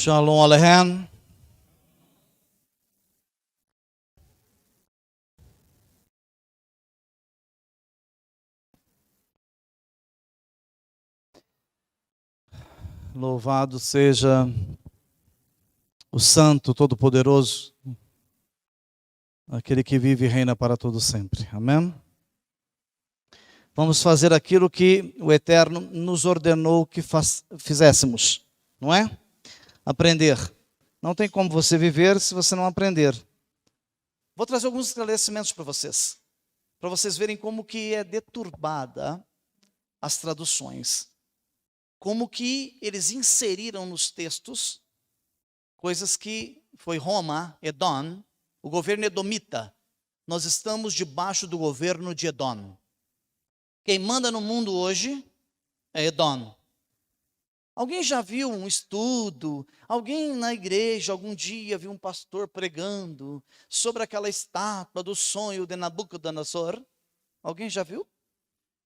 Shalom Aleichem. Louvado seja o Santo Todo-Poderoso, aquele que vive e reina para todo sempre. Amém? Vamos fazer aquilo que o Eterno nos ordenou que fizéssemos, não é? Aprender. Não tem como você viver se você não aprender. Vou trazer alguns esclarecimentos para vocês verem como que é deturbada as traduções. Como que eles inseriram nos textos coisas que foi Roma, Edom, o governo edomita. Nós estamos debaixo do governo de Edom. Quem manda no mundo hoje é Edom. Alguém já viu um estudo? Alguém na igreja algum dia viu um pastor pregando sobre aquela estátua do sonho de Nabucodonosor? Alguém já viu?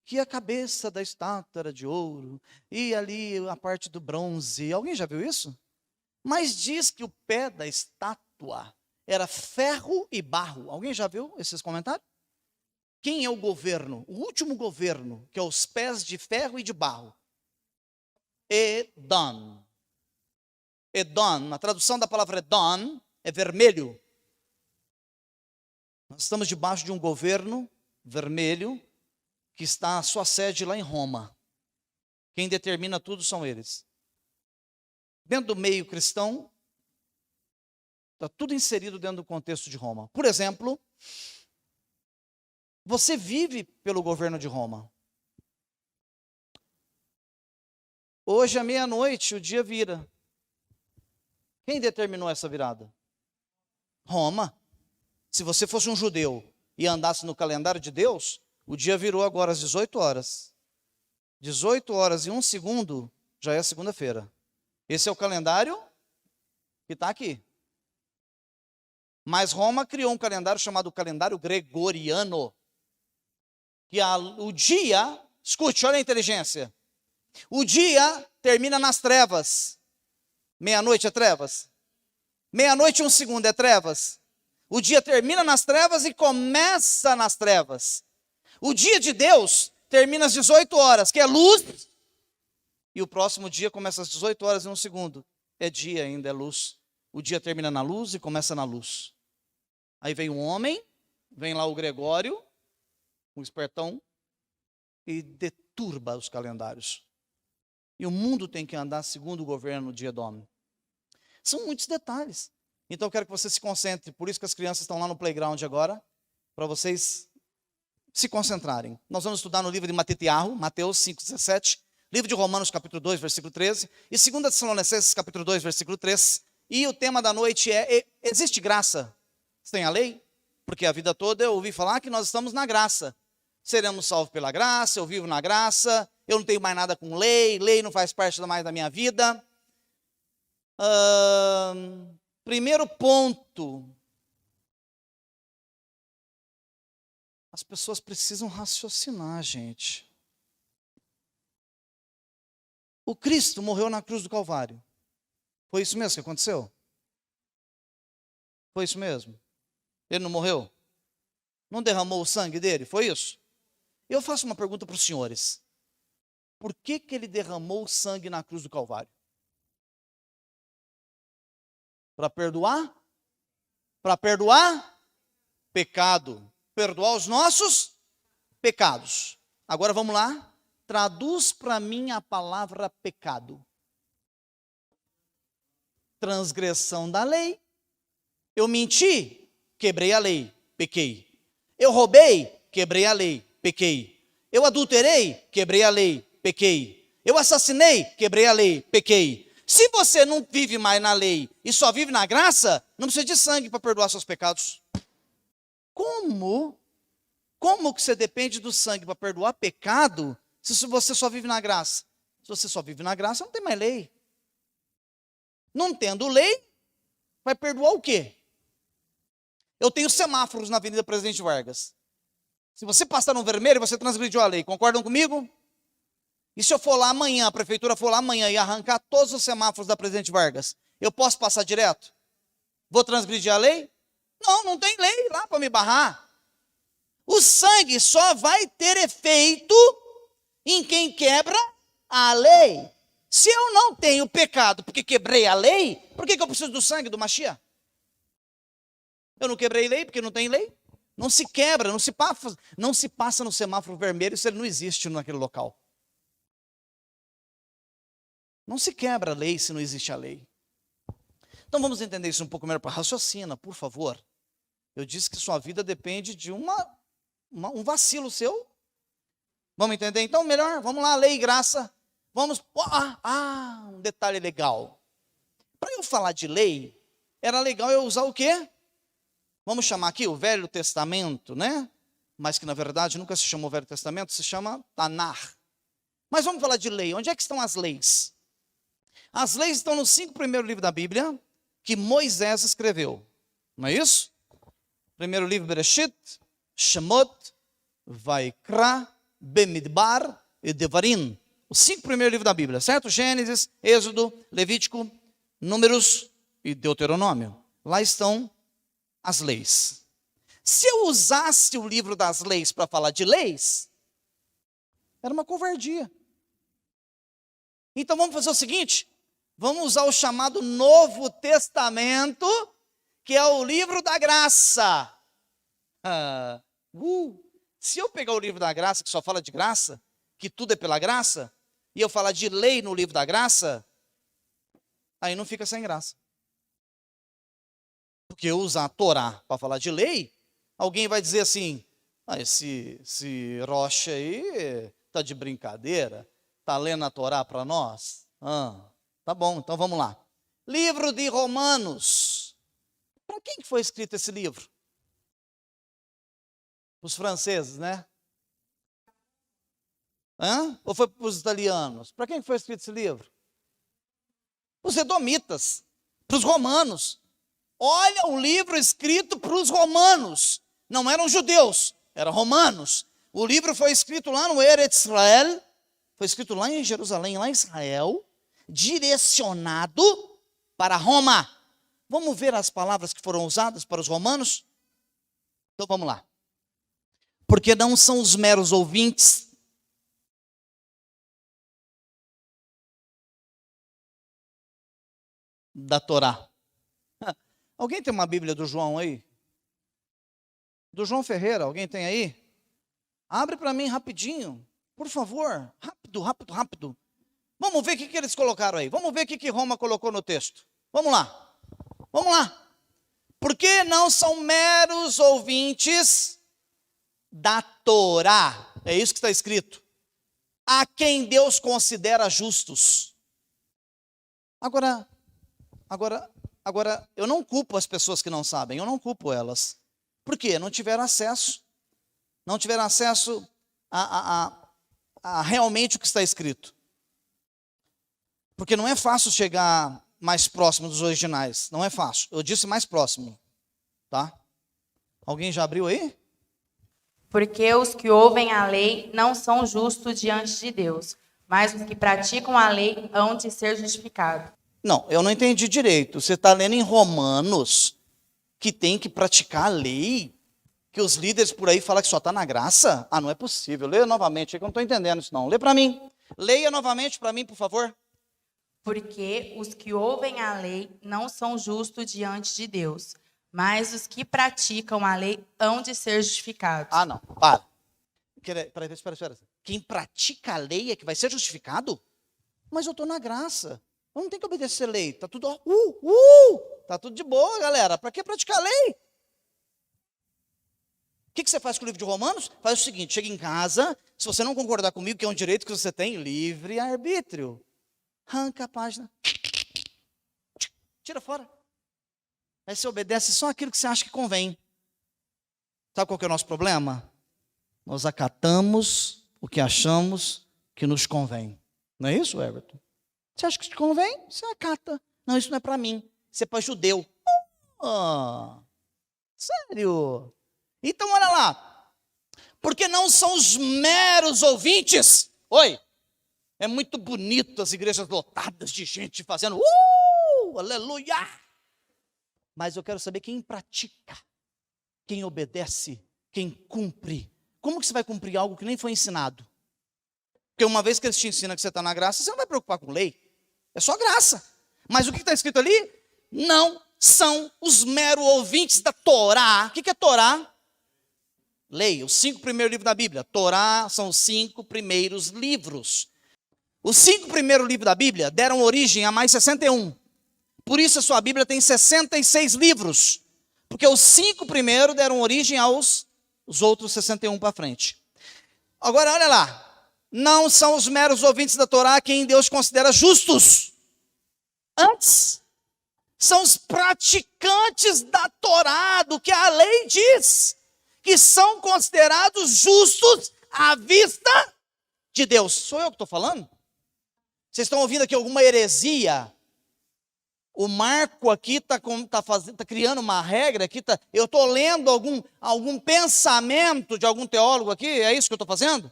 Que a cabeça da estátua era de ouro e ali a parte do bronze. Alguém já viu isso? Mas diz que o pé da estátua era ferro e barro. Alguém já viu esses comentários? Quem é o governo? O último governo, que é os pés de ferro e de barro. Edom. Edom, a tradução da palavra Edom é vermelho. Nós estamos debaixo de um governo vermelho que está a sua sede lá em Roma. Quem determina tudo são eles. Dentro do meio cristão, está tudo inserido dentro do contexto de Roma. Por exemplo, você vive pelo governo de Roma. Hoje à meia-noite o dia vira. Quem determinou essa virada? Roma. Se você fosse um judeu e andasse no calendário de Deus, o dia virou agora às 18 horas. 18 horas e 1 segundo já é segunda-feira. Esse é o calendário que está aqui. Mas Roma criou um calendário chamado calendário gregoriano. Que o dia, escute, olha a inteligência. O dia termina nas trevas. Meia-noite é trevas. Meia-noite e 1 segundo é trevas. O dia termina nas trevas e começa nas trevas. O dia de Deus termina às 18 horas, que é luz. E o próximo dia começa às 18 horas e 1 segundo. É dia ainda, é luz. O dia termina na luz e começa na luz. Aí vem um homem, vem lá o Gregório, um espertão, e deturba os calendários. E o mundo tem que andar segundo o governo de Edom. São muitos detalhes. Então eu quero que você se concentre. Por isso que as crianças estão lá no playground agora, para vocês se concentrarem. Nós vamos estudar no livro de Mateus 5,17, livro de Romanos capítulo 2, versículo 13, e 2 Tessalonicenses capítulo 2, versículo 3. E o tema da noite é: existe graça sem a lei? Porque a vida toda eu ouvi falar que nós estamos na graça. Seremos salvos pela graça, eu vivo na graça, eu não tenho mais nada com lei não faz parte mais da minha vida. Primeiro ponto. As pessoas precisam raciocinar, gente. O Cristo morreu na cruz do Calvário. Foi isso mesmo que aconteceu? Foi isso mesmo? Ele não morreu? Não derramou o sangue dele? Foi isso? Eu faço uma pergunta para os senhores. Por que ele derramou o sangue na cruz do Calvário? Para perdoar? Para perdoar? Pecado. Perdoar os nossos pecados. Agora vamos lá. Traduz para mim a palavra pecado. Transgressão da lei. Eu menti, quebrei a lei, pequei. Eu roubei, quebrei a lei, pequei. Eu adulterei, quebrei a lei, pequei. Eu assassinei, quebrei a lei, pequei. Se você não vive mais na lei e só vive na graça, não precisa de sangue para perdoar seus pecados. Como? Como que você depende do sangue para perdoar pecado se você só vive na graça? Se você só vive na graça, não tem mais lei. Não tendo lei, vai perdoar o quê? Eu tenho semáforos na Avenida Presidente Vargas. Se você passar no vermelho, você transgrediu a lei. Concordam comigo? E se eu for lá amanhã, a prefeitura for lá amanhã e arrancar todos os semáforos da Presidente Vargas Eu posso passar direto? Vou transgredir a lei? Não, não tem lei lá para me barrar. O sangue só vai ter efeito em quem quebra a lei. Se eu não tenho pecado porque quebrei a lei, por que eu preciso do sangue do Mashiach? Eu não quebrei lei porque não tem lei. Não se quebra, não se passa no semáforo vermelho se ele não existe naquele local. Não se quebra a lei se não existe a lei. Então vamos entender isso um pouco melhor. Raciocina, por favor. Eu disse que sua vida depende de um vacilo seu. Vamos entender? Então melhor, vamos lá, lei e graça. Vamos, um detalhe legal. Para eu falar de lei, era legal eu usar o quê? Vamos chamar aqui o Velho Testamento, né? Mas que na verdade nunca se chamou Velho Testamento, se chama Tanar. Mas vamos falar de lei. Onde é que estão as leis? As leis estão nos 5 primeiros livros da Bíblia que Moisés escreveu. Não é isso? Primeiro livro, Bereshit, Shemot, Vaikra, Bemidbar e Devarim. Os 5 primeiros livros da Bíblia, certo? Gênesis, Êxodo, Levítico, Números e Deuteronômio. Lá estão as leis. Se eu usasse o livro das leis para falar de leis, era uma covardia. Então vamos fazer o seguinte, vamos usar o chamado Novo Testamento, que é o livro da graça. Se eu pegar o livro da graça, que só fala de graça, que tudo é pela graça, e eu falar de lei no livro da graça, aí não fica sem graça. Porque eu usar a Torá para falar de lei, alguém vai dizer assim, esse Rocha aí está de brincadeira, está lendo a Torá para nós? Tá bom, então vamos lá. Livro de Romanos. Para quem que foi escrito esse livro? Os franceses, né? Ou foi para os italianos? Para quem foi escrito esse livro? Os edomitas, para os romanos. Olha, um livro escrito para os romanos. Não eram judeus, eram romanos. O livro foi escrito lá no Eretz Israel, foi escrito lá em Jerusalém, lá em Israel, direcionado para Roma. Vamos ver as palavras que foram usadas para os romanos? Então vamos lá. Porque não são os meros ouvintes da Torá. Alguém tem uma Bíblia do João aí? Do João Ferreira, alguém tem aí? Abre para mim rapidinho, por favor. Rápido, rápido, rápido. Vamos ver o que eles colocaram aí. Vamos ver o que Roma colocou no texto. Vamos lá. Vamos lá. Porque não são meros ouvintes da Torá. É isso que está escrito. A quem Deus considera justos. Agora, eu não culpo as pessoas que não sabem, eu não culpo elas. Por quê? Não tiveram acesso. Não tiveram acesso a realmente o que está escrito. Porque não é fácil chegar mais próximo dos originais. Não é fácil. Eu disse mais próximo. Tá? Alguém já abriu aí? Porque os que ouvem a lei não são justos diante de Deus, mas os que praticam a lei hão de ser justificados. Não, eu não entendi direito. Você está lendo em Romanos que tem que praticar a lei? Que os líderes por aí falam que só está na graça? Não é possível. Leia novamente, é que eu não estou entendendo isso não. Lê para mim. Leia novamente para mim, por favor. Porque os que ouvem a lei não são justos diante de Deus, mas os que praticam a lei hão de ser justificados. Não, para. Espera. Quem pratica a lei é que vai ser justificado? Mas eu estou na graça. Eu não tenho que obedecer a lei. Está tudo, tá tudo de boa, galera. Para que praticar a lei? O que você faz com o livro de Romanos? Faz o seguinte, chega em casa, se você não concordar comigo, que é um direito que você tem, livre arbítrio. Arranca a página. Tira fora. Aí você obedece só aquilo que você acha que convém. Sabe qual que é o nosso problema? Nós acatamos o que achamos que nos convém. Não é isso, Everton? Você acha que te convém? Você acata. Não, isso não é para mim. Isso é para judeu. Sério? Então, olha lá. Porque não são os meros ouvintes. Oi. É muito bonito as igrejas lotadas de gente fazendo. aleluia! Mas eu quero saber quem pratica, quem obedece, quem cumpre. Como que você vai cumprir algo que nem foi ensinado? Porque uma vez que eles te ensinam que você está na graça, você não vai preocupar com lei. É só graça. Mas o que está escrito ali? Não são os meros ouvintes da Torá. O que é Torá? Lei, os 5 primeiros livros da Bíblia. Torá são os 5 primeiros livros. Os 5 primeiros livros da Bíblia deram origem a mais 61. Por isso a sua Bíblia tem 66 livros. Porque os 5 primeiros deram origem aos outros 61 para frente. Agora, olha lá. Não são os meros ouvintes da Torá quem Deus considera justos. Antes, são os praticantes da Torá, do que a lei diz, que são considerados justos à vista de Deus. Sou eu que estou falando? Vocês estão ouvindo aqui alguma heresia? O Marco aqui está criando uma regra, eu estou lendo algum pensamento de algum teólogo aqui, é isso que eu estou fazendo?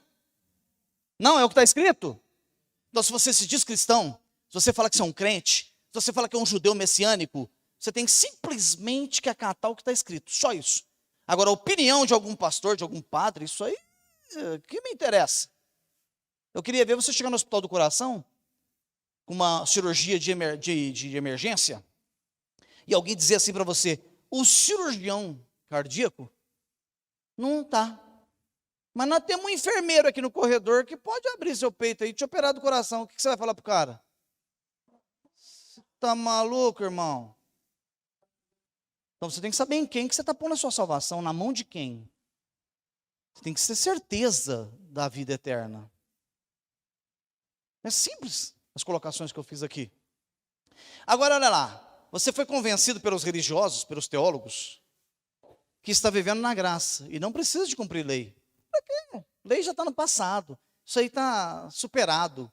Não, é o que está escrito. Então, se você se diz cristão, se você fala que você é um crente, se você fala que é um judeu messiânico, você tem simplesmente que acatar o que está escrito, só isso. Agora, a opinião de algum pastor, de algum padre, isso aí, que me interessa? Eu queria ver você chegar no hospital do coração, com uma cirurgia de emergência, e alguém dizer assim para você, o cirurgião cardíaco não está. Mas nós temos um enfermeiro aqui no corredor que pode abrir seu peito aí e te operar do coração. O que você vai falar para o cara? Você está maluco, irmão? Então você tem que saber em quem que você está pondo a sua salvação, na mão de quem. Você tem que ter certeza da vida eterna. É simples as colocações que eu fiz aqui. Agora, olha lá. Você foi convencido pelos religiosos, pelos teólogos, que está vivendo na graça e não precisa de cumprir lei. Para quê? Lei já está no passado. Isso aí está superado.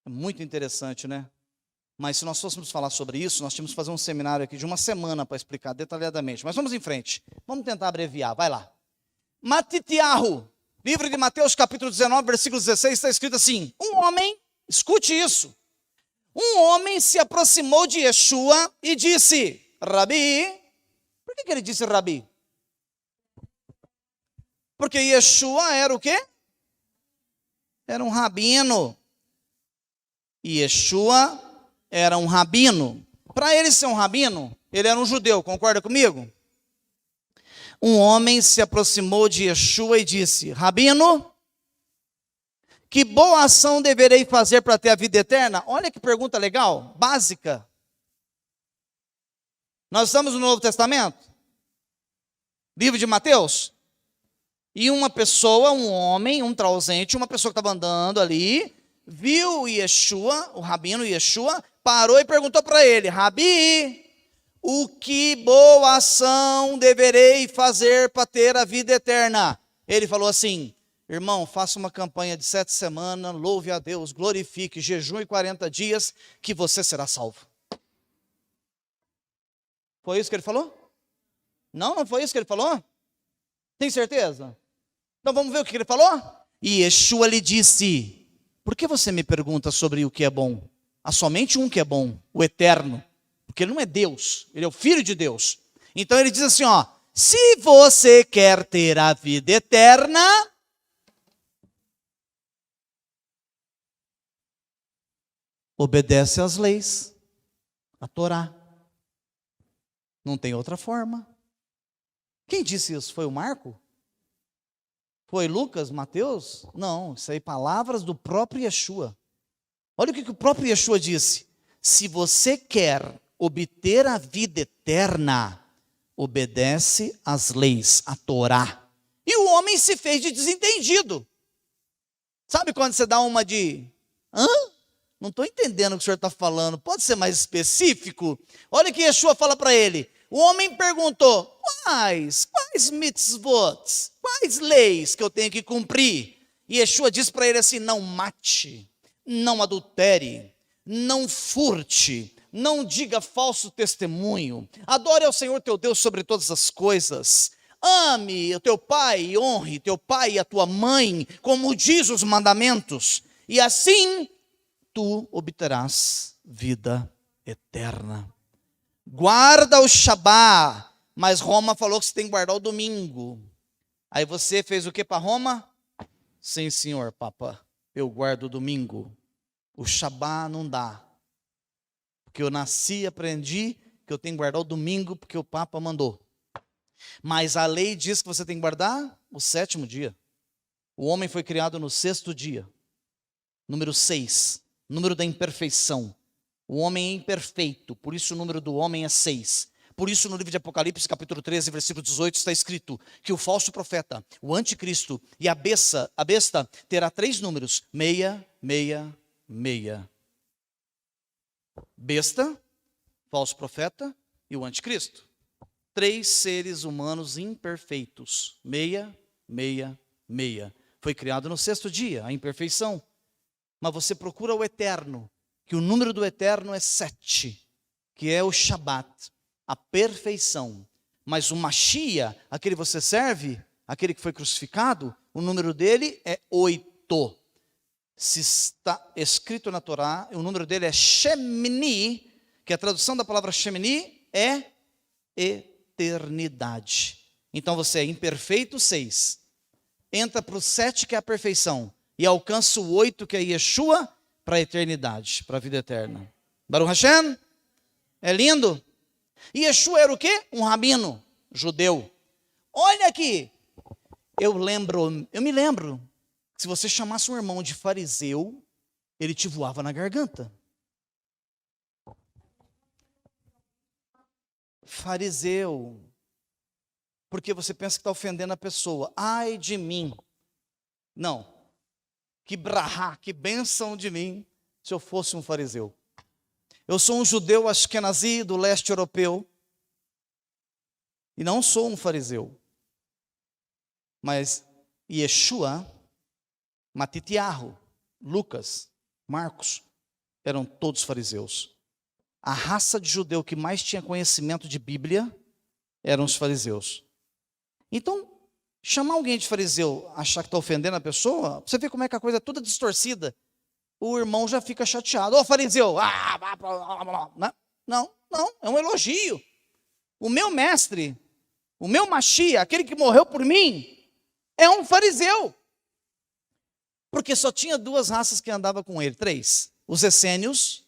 É muito interessante, né? Mas se nós fôssemos falar sobre isso, nós tínhamos que fazer um seminário aqui de uma semana para explicar detalhadamente. Mas vamos em frente. Vamos tentar abreviar. Vai lá. Matitiahu, livro de Mateus, capítulo 19, versículo 16, está escrito assim. Um homem, escute isso. Um homem se aproximou de Yeshua e disse, Rabi. Por que ele disse Rabi? Porque Yeshua era o quê? Era um rabino. E Yeshua era um rabino. Para ele ser um rabino, ele era um judeu, concorda comigo? Um homem se aproximou de Yeshua e disse, Rabino, que boa ação deverei fazer para ter a vida eterna? Olha que pergunta legal, básica. Nós estamos no Novo Testamento? Livro de Mateus? E uma pessoa, um homem, um trauzente, uma pessoa que estava andando ali, viu Yeshua, o rabino Yeshua, parou e perguntou para ele, Rabi, o que boa ação deverei fazer para ter a vida eterna? Ele falou assim, irmão, faça uma campanha de 7 semanas, louve a Deus, glorifique, jejum 40 dias, que você será salvo. Foi isso que ele falou? Não foi isso que ele falou? Tem certeza? Então vamos ver o que ele falou? E Yeshua lhe disse, por que você me pergunta sobre o que é bom? Há somente um que é bom, o eterno. Porque ele não é Deus, ele é o Filho de Deus. Então ele diz assim, ó, se você quer ter a vida eterna, obedece às leis, a Torá. Não tem outra forma. Quem disse isso? Foi o Marco? Foi Lucas, Mateus? Não, isso aí palavras do próprio Yeshua. Olha o que o próprio Yeshua disse. Se você quer obter a vida eterna, obedece às leis, a Torá. E o homem se fez de desentendido. Sabe quando você dá uma de... Não estou entendendo o que o senhor está falando. Pode ser mais específico? Olha o que Yeshua fala para ele. O homem perguntou, quais mitzvot, quais leis que eu tenho que cumprir? E Yeshua diz para ele assim, não mate, não adultere, não furte, não diga falso testemunho, adore ao Senhor teu Deus sobre todas as coisas, ame o teu pai e honre teu pai e a tua mãe, como diz os mandamentos, e assim tu obterás vida eterna. Guarda o Shabá, mas Roma falou que você tem que guardar o domingo. Aí você fez o que para Roma? Sim, senhor, Papa, eu guardo o domingo. O Shabá não dá. Porque eu nasci e aprendi que eu tenho que guardar o domingo porque o Papa mandou. Mas a lei diz que você tem que guardar o 7º dia. O homem foi criado no 6º dia. Número 6, número da imperfeição. O homem é imperfeito, por isso o número do homem é 6. Por isso no livro de Apocalipse, capítulo 13, versículo 18, está escrito que o falso profeta, o anticristo e a besta terá 3 números, 666. Besta, falso profeta e o anticristo. 3 seres humanos imperfeitos, 666. Foi criado no 6º dia, a imperfeição. Mas você procura o eterno, que o número do eterno é 7, que é o Shabat, a perfeição. Mas o Mashiach, aquele que você serve, aquele que foi crucificado, o número dele é 8. Se está escrito na Torá, o número dele é Shemini, que a tradução da palavra Shemini é eternidade. Então você é imperfeito, 6. Entra para o 7, que é a perfeição. E alcança o 8, que é Yeshua, para a eternidade, para a vida eterna. Baruch Hashem? É lindo? E Yeshua era o quê? Um rabino judeu. Olha aqui. Eu me lembro, que se você chamasse um irmão de fariseu, ele te voava na garganta. Fariseu. Porque você pensa que está ofendendo a pessoa. Ai de mim. Não. Que brahá, que bênção de mim, se eu fosse um fariseu. Eu sou um judeu ashkenazi do leste europeu. E não sou um fariseu. Mas Yeshua, Matitiahu, Lucas, Marcos, eram todos fariseus. A raça de judeu que mais tinha conhecimento de Bíblia eram os fariseus. Então, chamar alguém de fariseu, achar que está ofendendo a pessoa, você vê como é que a coisa é toda distorcida. O irmão já fica chateado. Ô fariseu, não, é um elogio. O meu mestre, o meu Mashiach, aquele que morreu por mim, é um fariseu. Porque só tinha 2 raças que andavam com ele, 3. Os essênios,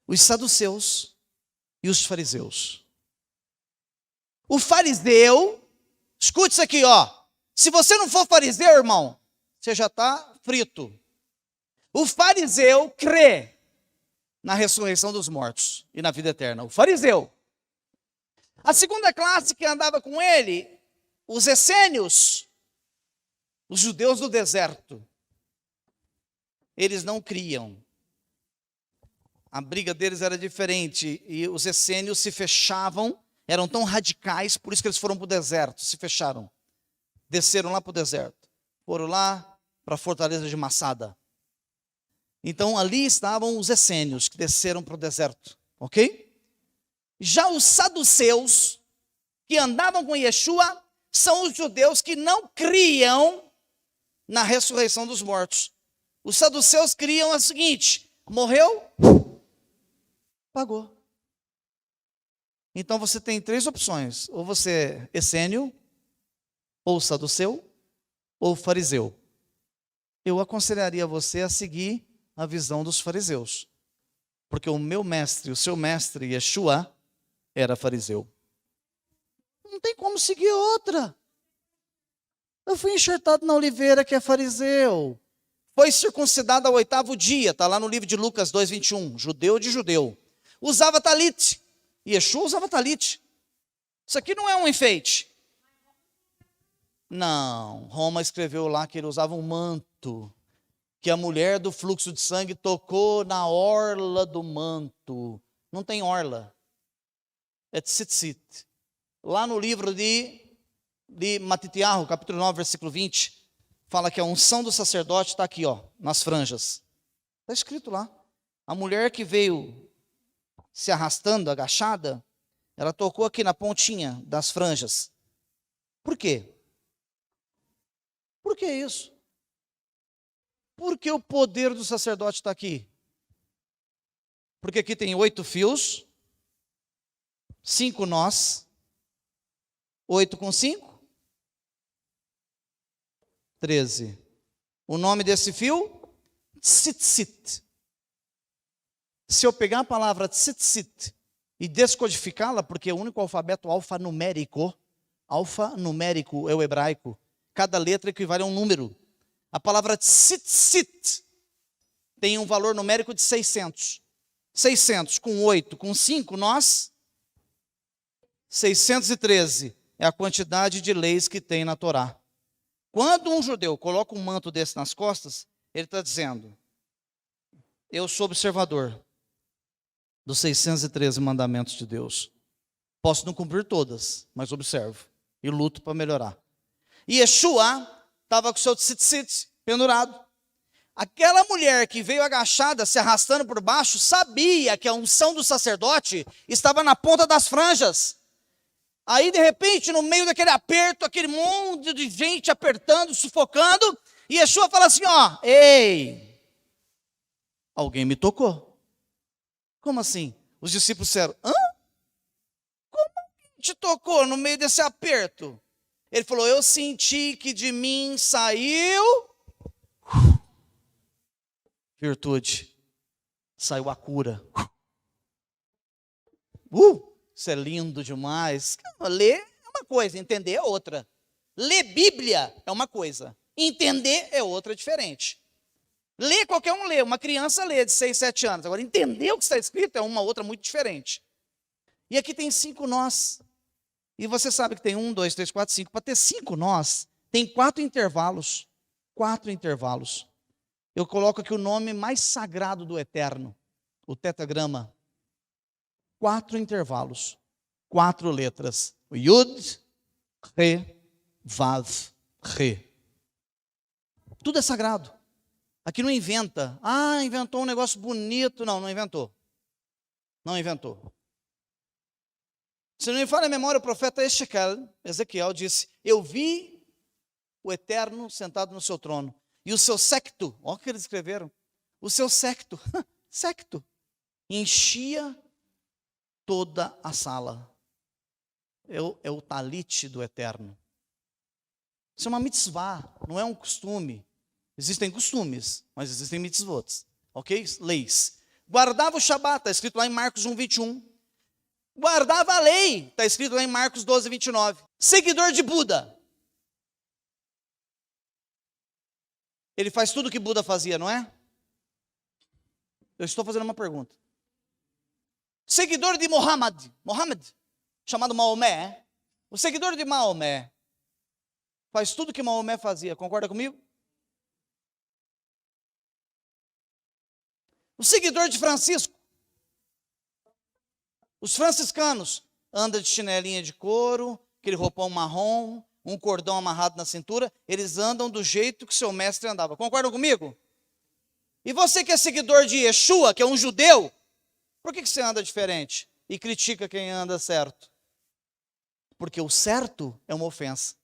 os saduceus e os fariseus. O fariseu, escute isso aqui, ó. Se você não for fariseu, irmão, você já está frito. O fariseu crê na ressurreição dos mortos e na vida eterna. O fariseu. A segunda classe que andava com ele, os essênios, os judeus do deserto. Eles não criam. A briga deles era diferente. E os essênios se fechavam, eram tão radicais, por isso que eles foram para o deserto, se fecharam. Desceram lá para o deserto. Foram lá para a fortaleza de Massada. Então ali estavam os essênios que desceram para o deserto. Ok? Já os saduceus, que andavam com Yeshua, são os judeus que não criam na ressurreição dos mortos. Os saduceus criam o seguinte: morreu, pagou. Então você tem 3 opções: ou você é essênio, ou saduceu, ou fariseu. Eu aconselharia você a seguir a visão dos fariseus, porque o meu mestre, o seu mestre, Yeshua, era fariseu. Não tem como seguir outra. Eu fui enxertado na oliveira que é fariseu. Foi circuncidado ao 8º dia, está lá no livro de Lucas 2:21, judeu de judeu. Usava talite. Yeshua usava talite. Isso aqui não é um enfeite. Não, Roma escreveu lá que ele usava um manto, que a mulher do fluxo de sangue tocou na orla do manto. Não tem orla. É tzitzit. Lá no livro de Matitiahu, capítulo 9, versículo 20, fala que a unção do sacerdote está aqui, ó, nas franjas. Está escrito lá. A mulher que veio se arrastando, agachada, ela tocou aqui na pontinha das franjas. Por quê? Por que isso? Porque o poder do sacerdote está aqui. Porque aqui tem 8 fios, 5 nós, 8 com 5, 13. O nome desse fio, tzitzit. Se eu pegar a palavra tzitzit e descodificá-la, porque é o único alfabeto alfanumérico é o hebraico, cada letra equivale a um número. A palavra tzitzit tem um valor numérico de 600. 600 com 8, com 5, nós, 613 é a quantidade de leis que tem na Torá. Quando um judeu coloca um manto desse nas costas, ele está dizendo, eu sou observador dos 613 mandamentos de Deus. Posso não cumprir todas, mas observo e luto para melhorar. E Yeshua estava com o seu tzitzit pendurado. Aquela mulher que veio agachada, se arrastando por baixo, sabia que a unção do sacerdote estava na ponta das franjas. Aí, de repente, no meio daquele aperto, aquele monte de gente apertando, sufocando, e Yeshua fala assim, ó, ei, alguém me tocou. Como assim? Os discípulos disseram, hã? Como te tocou no meio desse aperto? Ele falou, eu senti que de mim saiu virtude, saiu a cura. Isso é lindo demais. Ler é uma coisa, entender é outra. Ler Bíblia é uma coisa, entender é outra diferente. Ler, qualquer um lê, uma criança lê de 6, 7 anos. Agora, entender o que está escrito é uma outra muito diferente. E aqui tem 5 nós. E você sabe que tem 1, 2, 3, 4, 5. Para ter 5 nós, tem 4 intervalos. 4 intervalos. Eu coloco aqui o nome mais sagrado do Eterno, o tetragrama. 4 intervalos, 4 letras. O Yud, Re, Vav, Re. Tudo é sagrado. Aqui não inventa. Ah, inventou um negócio bonito. Não, não inventou. Não inventou. Se não me falha a memória, o profeta Ezequiel disse, eu vi o Eterno sentado no seu trono. E o seu séquito, olha o que eles escreveram. O seu séquito, enchia toda a sala. É o talite do Eterno. Isso é uma mitzvah, não é um costume. Existem costumes, mas existem mitzvot. Ok? Leis. Guardava o Shabat, está escrito lá em Marcos 1, 21. Guardava a lei, está escrito lá em Marcos 12, 29. Seguidor de Buda. Ele faz tudo o que Buda fazia, não é? Eu estou fazendo uma pergunta. Seguidor de Mohammed, chamado Maomé, o seguidor de Maomé faz tudo o que Maomé fazia, concorda comigo? O seguidor de Francisco, os franciscanos, anda de chinelinha de couro, aquele roupão marrom, um cordão amarrado na cintura, eles andam do jeito que seu mestre andava. Concordam comigo? E você que é seguidor de Yeshua, que é um judeu, por que você anda diferente e critica quem anda certo? Porque o certo é uma ofensa.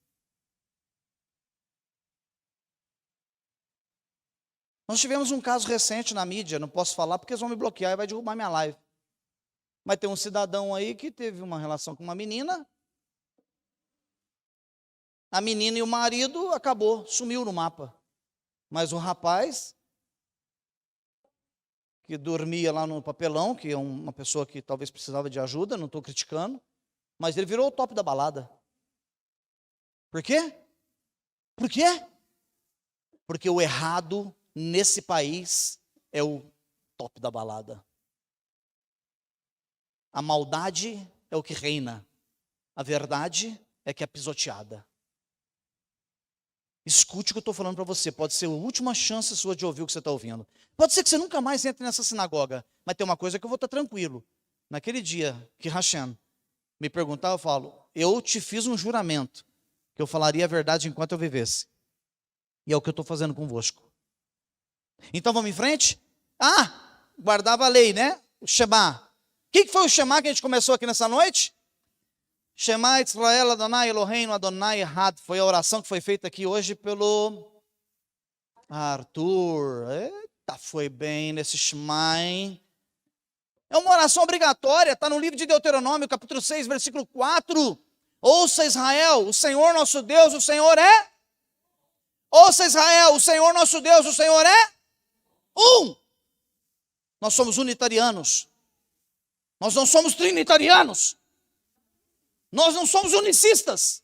Nós tivemos um caso recente na mídia, não posso falar porque eles vão me bloquear e vai derrubar minha live. Mas tem um cidadão aí que teve uma relação com uma menina. A menina e o marido acabou, sumiu no mapa. Mas o rapaz, que dormia lá no papelão, que é uma pessoa que talvez precisava de ajuda, não estou criticando, mas ele virou o top da balada. Por quê? Por quê? Porque o errado nesse país é o top da balada. A maldade é o que reina. A verdade é que é pisoteada. Escute o que eu estou falando para você. Pode ser a última chance sua de ouvir o que você está ouvindo. Pode ser que você nunca mais entre nessa sinagoga. Mas tem uma coisa que eu vou estar tranquilo. Naquele dia que Hashem me perguntar, eu falo, eu te fiz um juramento que eu falaria a verdade enquanto eu vivesse. E é o que eu estou fazendo convosco. Então vamos em frente? Guardava a lei, né? O Shema. O que foi o Shema que a gente começou aqui nessa noite? Shema Israel Adonai Eloheinu Adonai Echad. Foi a oração que foi feita aqui hoje pelo Arthur. Eita, foi bem nesse Shema, hein? É uma oração obrigatória, está no livro de Deuteronômio, capítulo 6, versículo 4. Ouça Israel, o Senhor nosso Deus, o Senhor é. Ouça Israel, o Senhor nosso Deus, o Senhor é um. Nós somos unitarianos. Nós não somos trinitarianos. Nós não somos unicistas.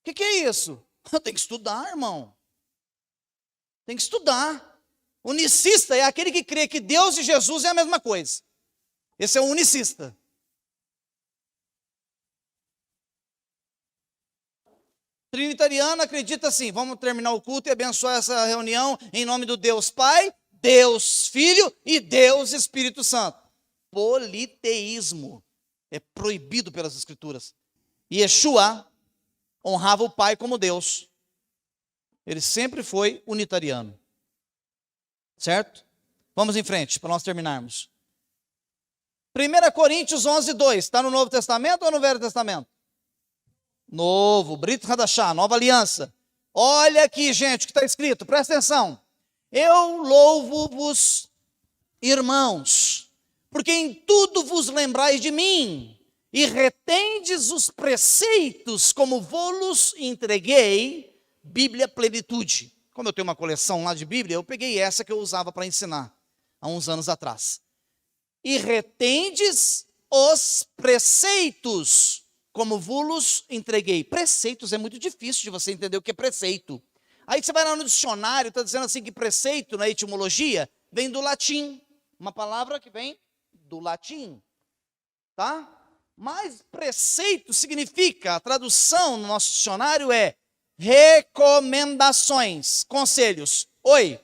O que é isso? Tem que estudar, irmão. Tem que estudar. Unicista é aquele que crê que Deus e Jesus é a mesma coisa. Esse é o unicista. Trinitariano acredita assim, vamos terminar o culto e abençoar essa reunião em nome do Deus Pai, Deus Filho e Deus Espírito Santo. Politeísmo. É proibido pelas Escrituras. Yeshua honrava o Pai como Deus. Ele sempre foi unitariano. Certo? Vamos em frente, para nós terminarmos. 1 Coríntios 11, 2. Está no Novo Testamento ou no Velho Testamento? Novo, Brit Hadashah, nova aliança. Olha aqui, gente, o que está escrito, presta atenção. Eu louvo-vos, irmãos, porque em tudo vos lembrais de mim, e retendes os preceitos, como vos entreguei, Bíblia Plenitude. Como eu tenho uma coleção lá de Bíblia, eu peguei essa que eu usava para ensinar, há uns anos atrás. E retendes os preceitos, como vos entreguei. Preceitos é muito difícil de você entender o que é preceito. Aí você vai lá no dicionário, está dizendo assim que preceito, na etimologia, vem do latim. Uma palavra que vem do latim. Tá? Mas preceito significa, a tradução no nosso dicionário é recomendações, conselhos. Oi,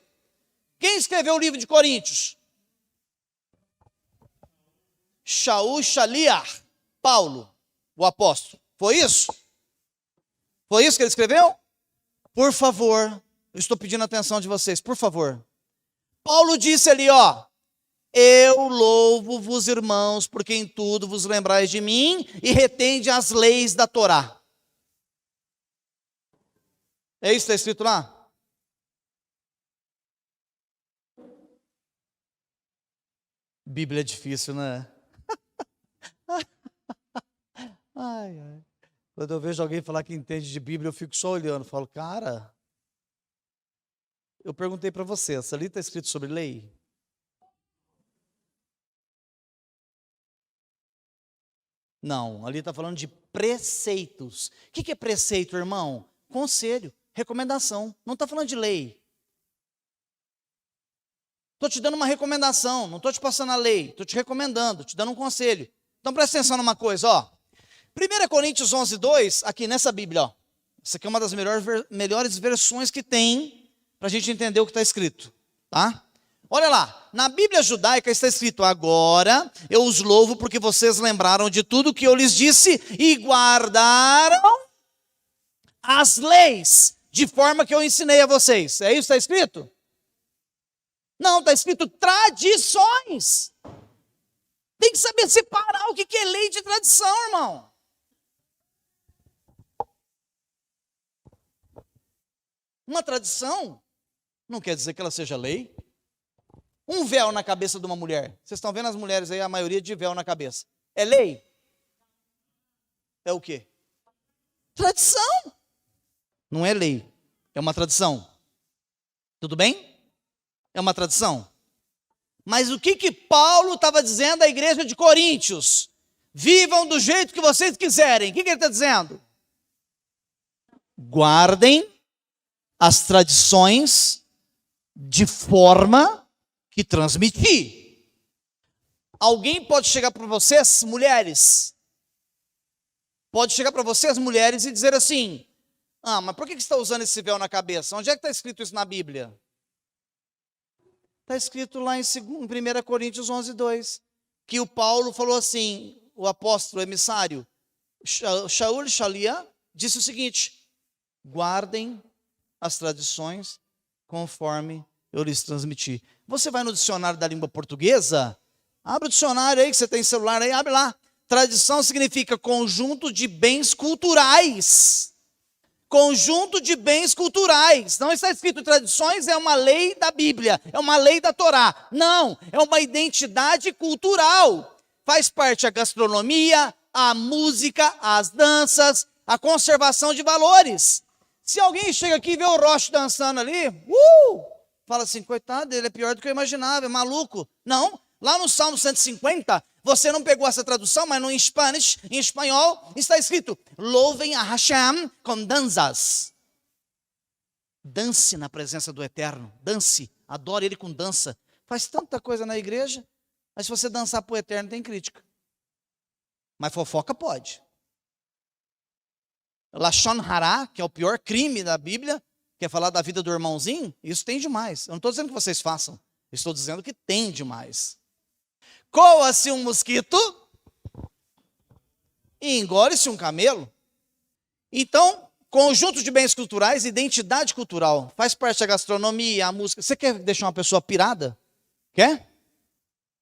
quem escreveu o livro de Coríntios? Shaul Shaliach, Paulo, o apóstolo. Foi isso? Foi isso que ele escreveu? Por favor, eu estou pedindo a atenção de vocês, por favor. Paulo disse ali, ó, eu louvo-vos, irmãos, porque em tudo vos lembrais de mim e retende as leis da Torá. É isso que está escrito lá? Bíblia é difícil, né? Ai, ai. Quando eu vejo alguém falar que entende de Bíblia, eu fico só olhando. Falo, cara, eu perguntei para você, essa ali está escrito sobre lei? Não, ali está falando de preceitos. O que é preceito, irmão? Conselho, recomendação. Não está falando de lei. Estou te dando uma recomendação, não estou te passando a lei. Estou te recomendando, te dando um conselho. Então presta atenção numa coisa, ó. 1 Coríntios 11, 2, aqui nessa Bíblia, ó. Essa aqui é uma das melhores versões que tem para a gente entender o que está escrito, tá? Olha lá, na Bíblia judaica está escrito, agora eu os louvo porque vocês lembraram de tudo que eu lhes disse e guardaram as leis, de forma que eu ensinei a vocês. É isso que está escrito? Não, está escrito tradições. Tem que saber separar o que é lei de tradição, irmão. Uma tradição não quer dizer que ela seja lei. Um véu na cabeça de uma mulher. Vocês estão vendo as mulheres aí, a maioria de véu na cabeça. É lei? É o quê? Tradição. Não é lei, é uma tradição. Tudo bem? É uma tradição. Mas o que Paulo estava dizendo à igreja de Coríntios? Vivam do jeito que vocês quiserem. O que ele está dizendo? Guardem as tradições de forma que transmitir. Alguém pode chegar para vocês, mulheres, pode chegar para vocês, mulheres, e dizer assim, ah, mas por que você está usando esse véu na cabeça? Onde é que está escrito isso na Bíblia? Está escrito lá em 1 Coríntios 11, 2, que o Paulo falou assim, o apóstolo emissário, Shaul Shalia, disse o seguinte, guardem as tradições conforme eu lhes transmiti. Você vai no dicionário da língua portuguesa, abre o dicionário aí, que você tem celular aí, abre lá. Tradição significa conjunto de bens culturais, conjunto de bens culturais. Não está escrito tradições, é uma lei da Bíblia, é uma lei da Torá. Não, é uma identidade cultural. Faz parte a gastronomia, a música, as danças, a conservação de valores. Se alguém chega aqui e vê o Roche dançando ali, fala assim, coitado, ele é pior do que eu imaginava, é maluco. Não, lá no Salmo 150, você não pegou essa tradução, mas no em espanhol, está escrito, louvem a Hashem com danças. Dance na presença do Eterno, dance, adore Ele com dança. Faz tanta coisa na igreja, mas se você dançar para o Eterno tem crítica. Mas fofoca pode. Lashon Hará, que é o pior crime da Bíblia, que é falar da vida do irmãozinho, isso tem demais. Eu não estou dizendo que vocês façam, estou dizendo que tem demais. Coa-se um mosquito e engole-se um camelo. Então, conjunto de bens culturais, identidade cultural, faz parte da gastronomia, a música. Você quer deixar uma pessoa pirada? Quer?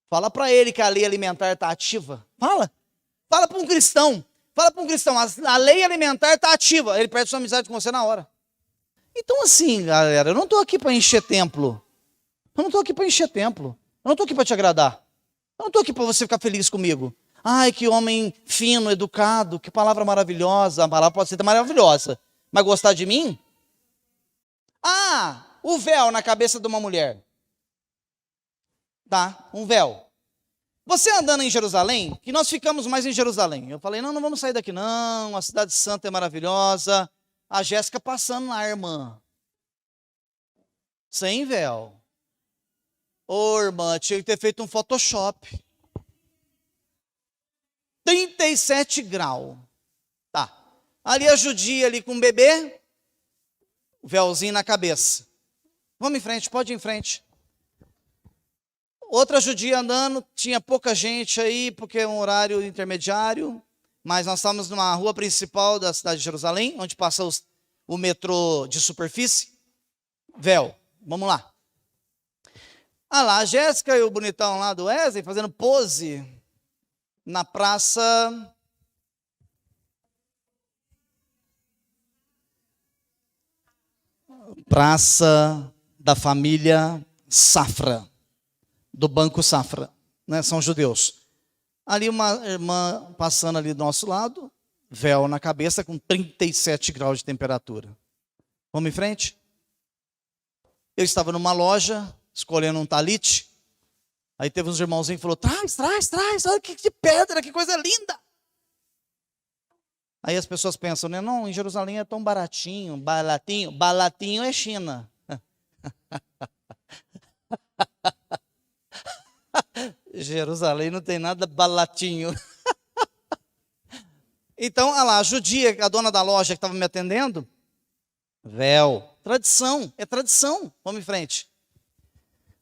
Fala para ele que a lei alimentar está ativa. Fala para um cristão. Fala para um cristão, a lei alimentar está ativa. Ele perde sua amizade com você na hora. Então assim, galera, eu não estou aqui para encher templo. Eu não estou aqui para encher templo. Eu não estou aqui para te agradar. Eu não estou aqui para você ficar feliz comigo. Ai, que homem fino, educado, que palavra maravilhosa. A palavra pode ser maravilhosa, mas gostar de mim? Ah, o véu na cabeça de uma mulher. Tá, um véu. Você andando em Jerusalém, que nós ficamos mais em Jerusalém. Eu falei, não vamos sair daqui não, a cidade santa é maravilhosa. A Jéssica passando lá, irmã. Sem véu. Ô, irmã, tinha que ter feito um Photoshop. 37 graus. Tá. Ali a judia ali com o bebê, véuzinho na cabeça. Vamos em frente, pode ir em frente. Outra judia andando, tinha pouca gente aí, porque é um horário intermediário, mas nós estávamos numa rua principal da cidade de Jerusalém, onde passa o metrô de superfície. Véu, vamos lá. Ah lá, a Jéssica e o bonitão lá do Wesley fazendo pose na praça. Praça da família Safra. Do Banco Safra, né? São judeus. Ali uma irmã passando ali do nosso lado, véu na cabeça com 37 graus de temperatura. Vamos em frente? Eu estava numa loja, escolhendo um talite, aí teve uns irmãozinhos que falaram, traz, olha que de pedra, que coisa linda. Aí as pessoas pensam, né? Não, em Jerusalém é tão baratinho, balatinho é China. Jerusalém não tem nada balatinho. Então, olha lá, a judia, a dona da loja que estava me atendendo, véu, tradição, é tradição. Vamos em frente.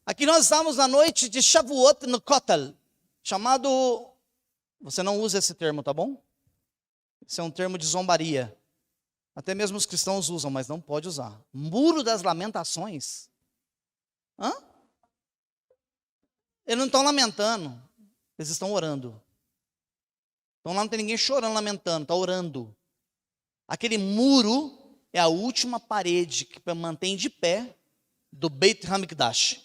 Aqui nós estamos na noite de Shavuot no Kotel, chamado, você não usa esse termo, tá bom? Esse é um termo de zombaria. Até mesmo os cristãos usam, mas não pode usar. Muro das Lamentações. Hã? Eles não estão lamentando, eles estão orando. Então lá não tem ninguém chorando, lamentando, está orando. Aquele muro é a última parede que mantém de pé do Beit HaMikdash,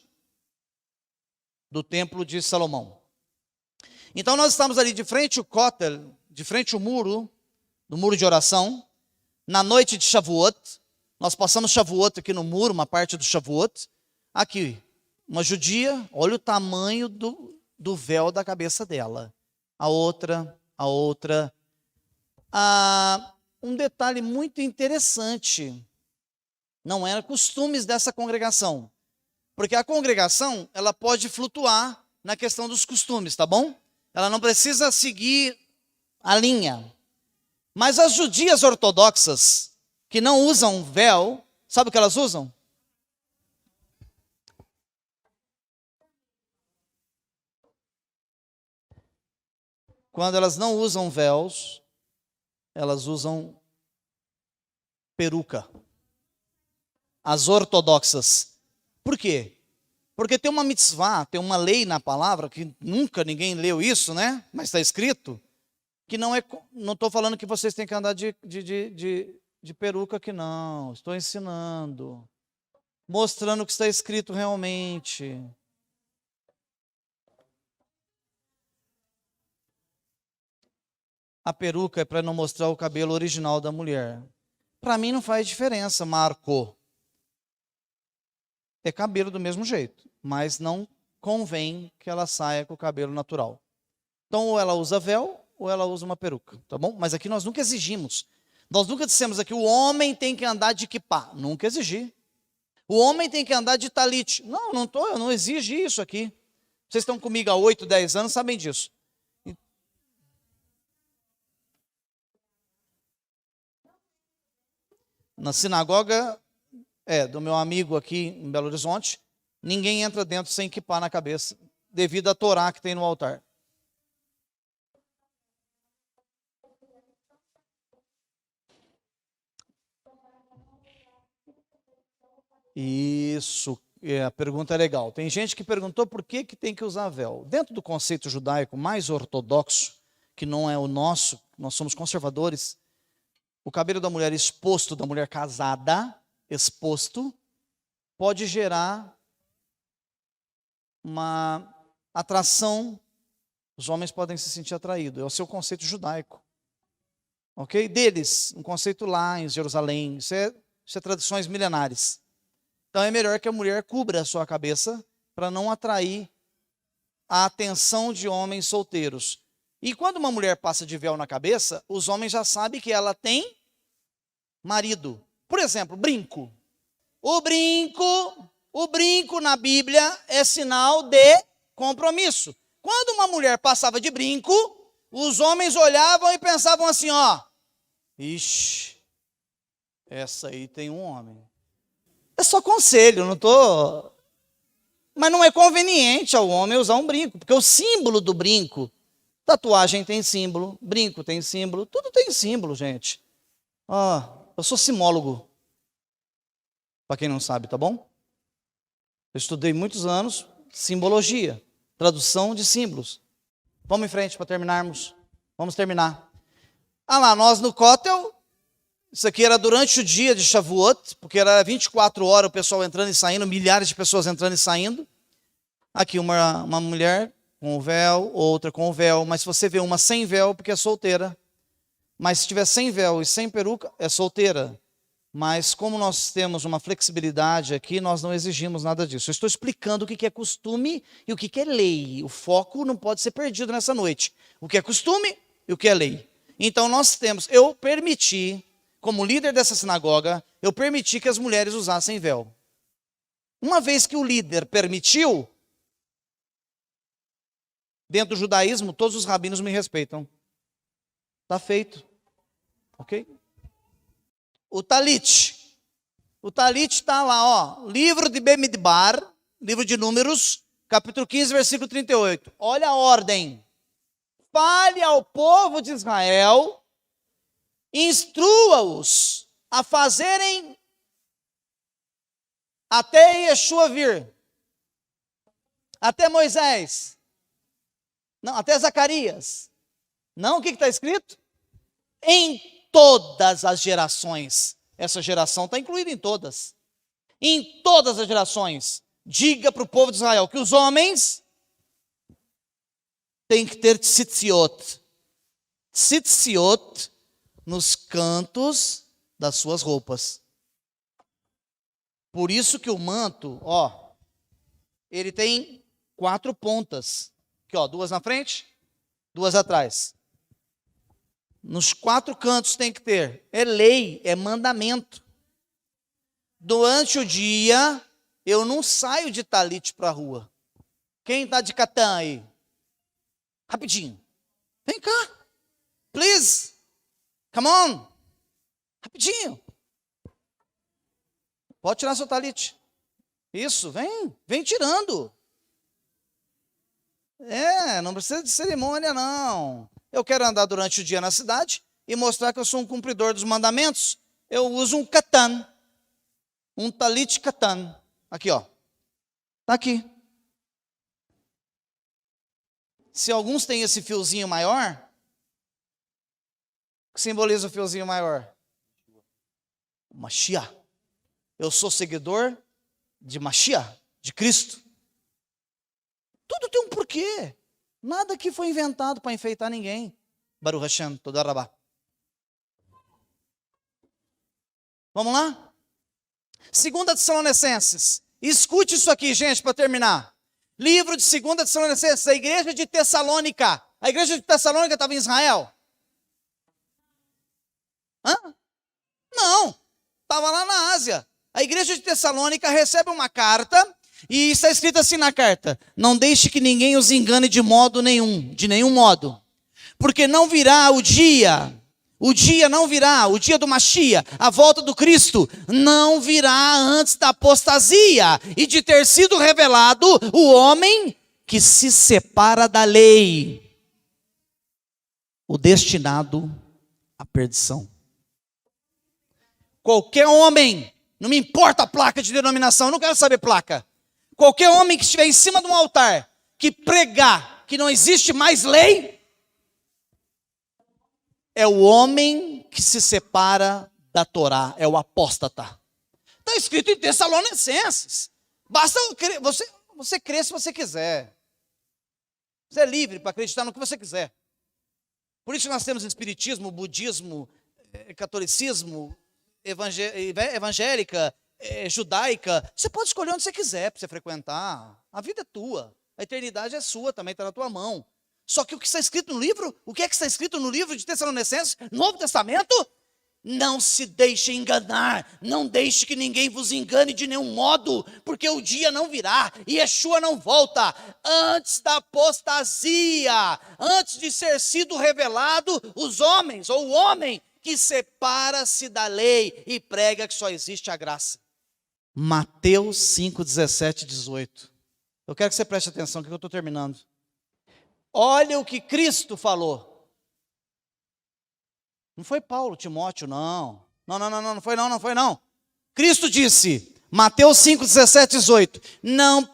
do templo de Salomão. Então nós estamos ali de frente ao Kotel, de frente ao muro, do muro de oração, na noite de Shavuot. Nós passamos Shavuot aqui no muro, uma parte do Shavuot. Aqui, uma judia, olha o tamanho do véu da cabeça dela. A outra. Um detalhe muito interessante. Não eram costumes dessa congregação. Porque a congregação, ela pode flutuar na questão dos costumes, tá bom? Ela não precisa seguir a linha. Mas as judias ortodoxas, que não usam véu, sabe o que elas usam? Quando elas não usam véus, elas usam peruca. As ortodoxas. Por quê? Porque tem uma mitzvah, tem uma lei na palavra, que nunca ninguém leu isso, né? Mas está escrito, que não estou falando que vocês têm que andar de de peruca aqui não. Estou ensinando. Mostrando o que está escrito realmente. A peruca é para não mostrar o cabelo original da mulher. Para mim não faz diferença, Marco. É cabelo do mesmo jeito, mas não convém que ela saia com o cabelo natural. Então, ou ela usa véu, ou ela usa uma peruca, tá bom? Mas aqui nós nunca exigimos. Nós nunca dissemos aqui, o homem tem que andar de kippá. Nunca exigi. O homem tem que andar de talite. Não, eu não exijo isso aqui. Vocês estão comigo há 8, 10 anos, sabem disso. Na sinagoga do meu amigo aqui em Belo Horizonte, ninguém entra dentro sem kippá na cabeça, devido à Torá que tem no altar. Isso, a pergunta é legal. Tem gente que perguntou por que tem que usar véu. Dentro do conceito judaico mais ortodoxo, que não é o nosso, nós somos conservadores, o cabelo da mulher exposto, da mulher casada, exposto, pode gerar uma atração, os homens podem se sentir atraídos, é o seu conceito judaico. Ok? Deles, um conceito lá em Jerusalém, isso é tradições milenares. Então é melhor que a mulher cubra a sua cabeça para não atrair a atenção de homens solteiros. E quando uma mulher passa de véu na cabeça, os homens já sabem que ela tem marido. Por exemplo, brinco. O brinco na Bíblia é sinal de compromisso. Quando uma mulher passava de brinco, os homens olhavam e pensavam assim, ó, ixi, essa aí tem um homem. É só conselho, mas não é conveniente ao homem usar um brinco, porque o símbolo do brinco, tatuagem tem símbolo, brinco tem símbolo, tudo tem símbolo, gente. Eu sou simólogo, para quem não sabe, tá bom? Eu estudei muitos anos simbologia, tradução de símbolos. Vamos em frente para terminarmos. Vamos terminar. Lá, nós no Kotel, isso aqui era durante o dia de Shavuot, porque era 24 horas o pessoal entrando e saindo, milhares de pessoas entrando e saindo. Aqui uma mulher com o véu, outra com o véu, mas se você vê uma sem véu, porque é solteira. Mas se tiver sem véu e sem peruca, é solteira. Mas como nós temos uma flexibilidade aqui, nós não exigimos nada disso. Eu estou explicando o que é costume e o que é lei. O foco não pode ser perdido nessa noite. O que é costume e o que é lei. Então eu permiti, como líder dessa sinagoga, eu permiti que as mulheres usassem véu. Uma vez que o líder permitiu, dentro do judaísmo, todos os rabinos me respeitam. Está feito. Ok? O talit está lá, livro de Bemidbar, livro de Números, capítulo 15, versículo 38. Olha a ordem. Fale ao povo de Israel, instrua-os a fazerem até Yeshua vir, até Moisés, não, até Zacarias. Não, o que está escrito? Em todas as gerações. Essa geração está incluída em todas. Em todas as gerações. Diga para o povo de Israel que os homens têm que ter tzitziot. Tzitziot nos cantos das suas roupas. Por isso que o manto, ele tem 4 pontas. Aqui, 2 na frente, 2 atrás. Nos 4 cantos tem que ter. É lei, é mandamento. Durante o dia, eu não saio de talite para a rua. Quem está de catã aí? Rapidinho. Vem cá. Please. Come on. Rapidinho. Pode tirar seu talite. Isso, vem tirando. Não precisa de cerimônia, não. Eu quero andar durante o dia na cidade e mostrar que eu sou um cumpridor dos mandamentos. Eu uso um katan, um talit katan. Aqui, está aqui. Se alguns têm esse fiozinho maior, o que simboliza o fiozinho maior? Mashiach. Eu sou seguidor de Mashiach, de Cristo. Tudo tem um porquê. Nada aqui foi inventado para enfeitar ninguém. Baruch Hashem, Toda Rabá. Vamos lá? 2 Tessalonicenses. Escute isso aqui, gente, para terminar. Livro de 2 Tessalonicenses, a igreja de Tessalônica. A igreja de Tessalônica estava em Israel? Hã? Não, estava lá na Ásia. A igreja de Tessalônica recebe uma carta e está escrito assim na carta: não deixe que ninguém os engane de modo nenhum, de nenhum modo. Porque não virá o dia não virá, o dia do Mashiach, a volta do Cristo, não virá antes da apostasia e de ter sido revelado o homem que se separa da lei, o destinado à perdição. Qualquer homem, não me importa a placa de denominação, eu não quero saber placa. Qualquer homem que estiver em cima de um altar, que pregar que não existe mais lei, é o homem que se separa da Torá, é o apóstata. Está escrito em Tessalonicenses. Basta você crer se você quiser. Você é livre para acreditar no que você quiser. Por isso nós temos espiritismo, budismo, catolicismo, evangélica, judaica. Você pode escolher onde você quiser para você frequentar. A vida é tua. A eternidade é sua, também está na tua mão. Só que o que está escrito no livro, o que é que está escrito no livro de Tessalonicenses, Novo Testamento? Não se deixe enganar, não deixe que ninguém vos engane de nenhum modo, porque o dia não virá e Yeshua não volta antes da apostasia, antes de ser sido revelado os homens, ou o homem que separa-se da lei e prega que só existe a graça. Mateus 5, 17 e 18. Eu quero que você preste atenção, que eu estou terminando. Olha o que Cristo falou. Não foi Paulo, Timóteo, não. Não foi não. Cristo disse, Mateus 5, 17 e 18. Não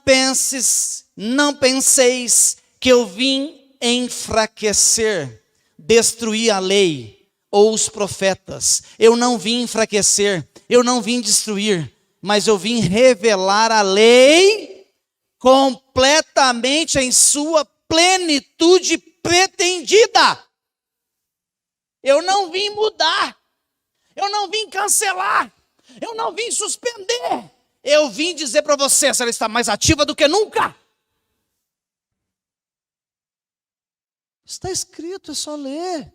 penseis que eu vim enfraquecer, destruir a lei ou os profetas. Eu não vim enfraquecer, eu não vim destruir, mas eu vim revelar a lei completamente em sua plenitude pretendida. Eu não vim mudar, eu não vim cancelar, eu não vim suspender, eu vim dizer para você se ela está mais ativa do que nunca. Está escrito, é só ler.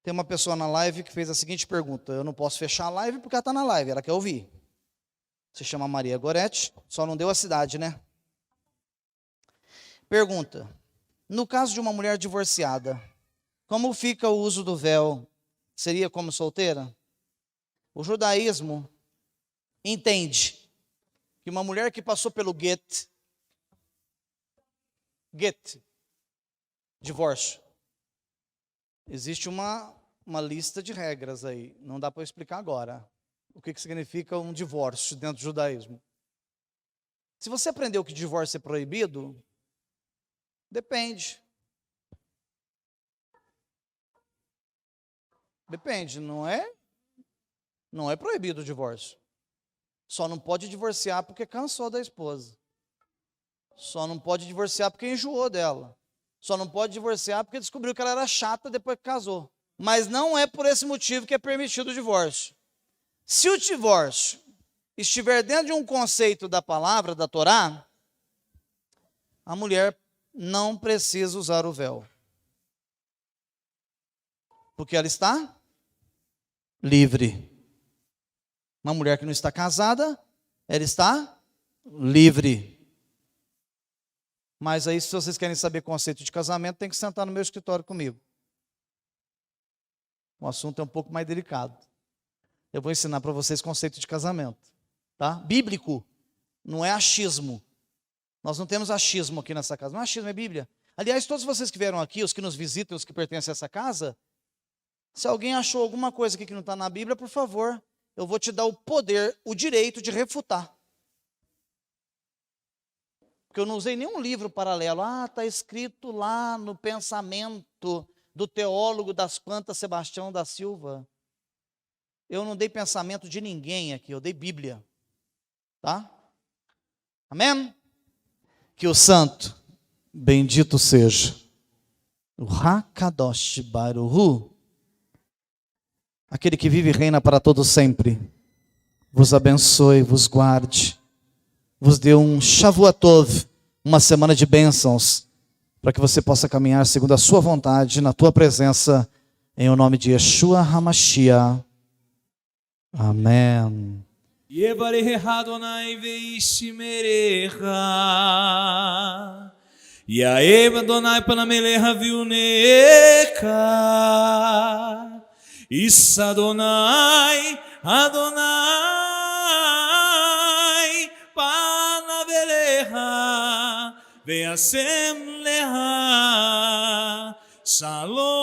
Tem uma pessoa na live que fez a seguinte pergunta: eu não posso fechar a live porque ela está na live, ela quer ouvir. Se chama Maria Gorete, só não deu a cidade, né? Pergunta: no caso de uma mulher divorciada, como fica o uso do véu? Seria como solteira? O judaísmo entende que uma mulher que passou pelo get, divórcio, existe uma lista de regras aí, não dá para eu explicar agora o que significa um divórcio dentro do judaísmo. Se você aprendeu que divórcio é proibido, depende. Depende, não é proibido o divórcio. Só não pode divorciar porque cansou da esposa. Só não pode divorciar porque enjoou dela. Só não pode divorciar porque descobriu que ela era chata depois que casou. Mas não é por esse motivo que é permitido o divórcio. Se o divórcio estiver dentro de um conceito da palavra, da Torá, a mulher não precisa usar o véu. Porque ela está livre. Uma mulher que não está casada, ela está livre. Mas aí, se vocês querem saber conceito de casamento, tem que sentar no meu escritório comigo. O assunto é um pouco mais delicado. Eu vou ensinar para vocês conceito de casamento, tá? Bíblico, não é achismo. Nós não temos achismo aqui nessa casa. Não é achismo, é Bíblia. Aliás, todos vocês que vieram aqui, os que nos visitam, os que pertencem a essa casa, se alguém achou alguma coisa aqui que não está na Bíblia, por favor, eu vou te dar o poder, o direito de refutar. Porque eu não usei nenhum livro paralelo. Está escrito lá no pensamento do teólogo das plantas Sebastião da Silva. Eu não dei pensamento de ninguém aqui, eu dei Bíblia. Tá? Amém? Que o santo, bendito seja, o Hakadosh Baruhu, aquele que vive e reina para todo sempre, vos abençoe, vos guarde, vos dê um Shavuatov, uma semana de bênçãos, para que você possa caminhar segundo a sua vontade, na tua presença, em o nome de Yeshua HaMashiach. Amém. Yevarecha Adonai veishmerecha. Yaev Adonai panamelecha viunecha. Issa Adonai, Adonai panavelecha. Veasem lecha. Shalom.